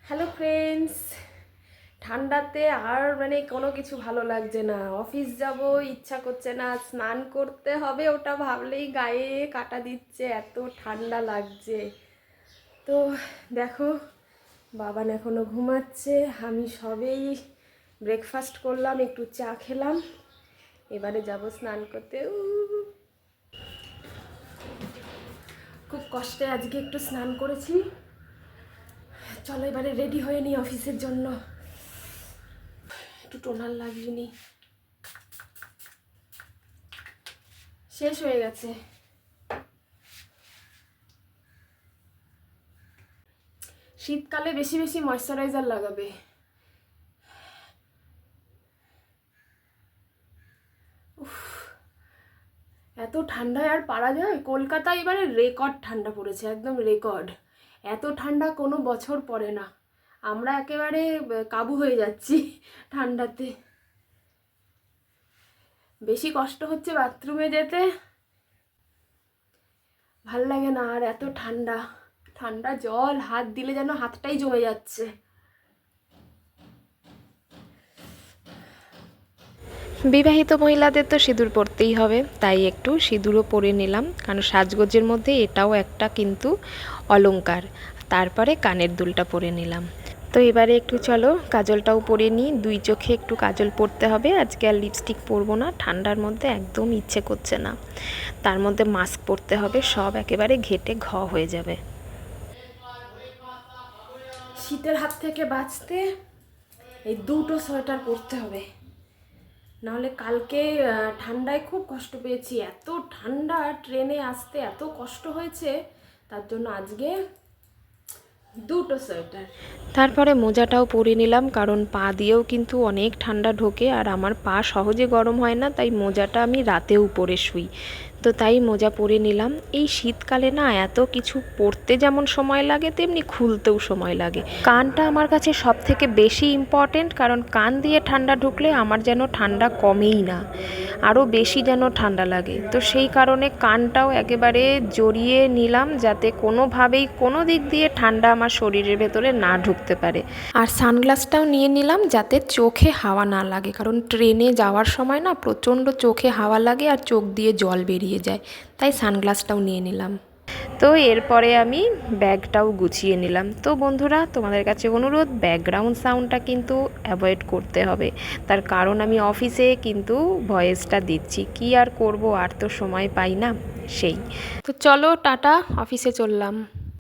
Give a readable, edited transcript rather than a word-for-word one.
Hello friends, ঠান্ডাতে আর কোনো কিছু ভালো লাগছে না। অফিস যাব ইচ্ছা করছে না, স্নান করতে হবে ওটা ভাবলেই গায়ে কাটা দিচ্ছে, এত ঠান্ডা লাগছে। তো দেখো, বাবান এখনো ঘুমাচ্ছে, আমি সবেই ব্রেকফাস্ট করলাম, একটু চা খেলাম, এবারে যাব স্নান করতে। খুব কষ্টে আজকে একটু স্নান করেছি। চলো এবারে রেডি হয়ে নিই অফিসের জন্য। একটু টোনার লাগিয়ে শেষ হয়ে গেছে। শীতকালে বেশি বেশি ময়শ্চারাইজার লাগাবে। এত ঠান্ডায় আর পারা যায়? কলকাতায় এবারে রেকর্ড ঠান্ডা পড়েছে, একদম রেকর্ড। এত ঠান্ডা কোনো বছর পড়ে না। আমরা একেবারে কাবু হয়ে যাচ্ছি ঠান্ডাতে। বেশি কষ্ট হচ্ছে বাথরুমে যেতে, ভাল লাগে না। আর এত ঠান্ডা, ঠান্ডা জল হাত দিলে যেন হাতটাই জমে যাচ্ছে। বিবাহিত মহিলাদের তো সিঁদুর পরতেই হবে, তাই একটু সিঁদুরও পরে নিলাম, কারণ সাজগোজের মধ্যে এটাও একটা কিন্তু অলংকার। তারপরে কানের দুলটা পরে নিলাম। তো এবারে একটু চলো কাজলটাও পরে নিই, দুই চোখে একটু কাজল পরতে হবে। আজকে আর লিপস্টিক পরবো না, ঠান্ডার মধ্যে একদম ইচ্ছে করছে না। তার মধ্যে মাস্ক পরতে হবে, সব একেবারে ঘেটে হয়ে যাবে। শীতের হাত থেকে বাঁচতে এই দুটো সোয়েটার পরতে হবে, নাহলে কালকে ঠান্ডায় খুব কষ্ট পেয়েছি। এত ঠান্ডা, ট্রেনে আসতে এত কষ্ট হয়েছে, তার জন্য আজকে দুটো সোয়েটার। তারপরে মোজাটাও পরে নিলাম, কারণ পা দিয়েও কিন্তু অনেক ঠান্ডা ঢোকে, আর আমার পা সহজে গরম হয় না, তাই মোজাটা আমি রাতেও পরে শুই। তো তাই মোজা পরে নিলাম। এই শীতকালে না এত কিছু পরতে যেমন সময় লাগে, তেমনি খুলতেও সময় লাগে। কানটা আমার কাছে সব থেকে বেশি ইম্পর্টেন্ট, কারণ কান দিয়ে ঠান্ডা ঢুকলে আমার যেন ঠান্ডা কমেই না, আরও বেশি যেন ঠান্ডা লাগে। তো সেই কারণে কানটাও একেবারে জড়িয়ে নিলাম, যাতে কোনোভাবেই কোনো দিক দিয়ে ঠান্ডা আমার শরীরের ভেতরে না ঢুকতে পারে। আর সানগ্লাসটাও নিয়ে নিলাম, যাতে চোখে হাওয়া না লাগে, কারণ ট্রেনে যাওয়ার সময় না প্রচণ্ড চোখে হাওয়া লাগে আর চোখ দিয়ে জল বেরিয়ে যায়, তাই সানগ্লাসটাও নিয়ে নিলাম। তো এরপরে আমি ব্যাগটাও গুছিয়ে নিলাম। তো বন্ধুরা, তোমাদের কাছে অনুরোধ, ব্যাকগ্রাউন্ড সাউন্ডটা কিন্তু অ্যাভয়েড করতে হবে, তার কারণ আমি অফিসে কিন্তু ভয়েসটা দিচ্ছি, কি আর করব, আর তো সময় পাই না। সেই তো চলো টাটা, অফিসে চললাম।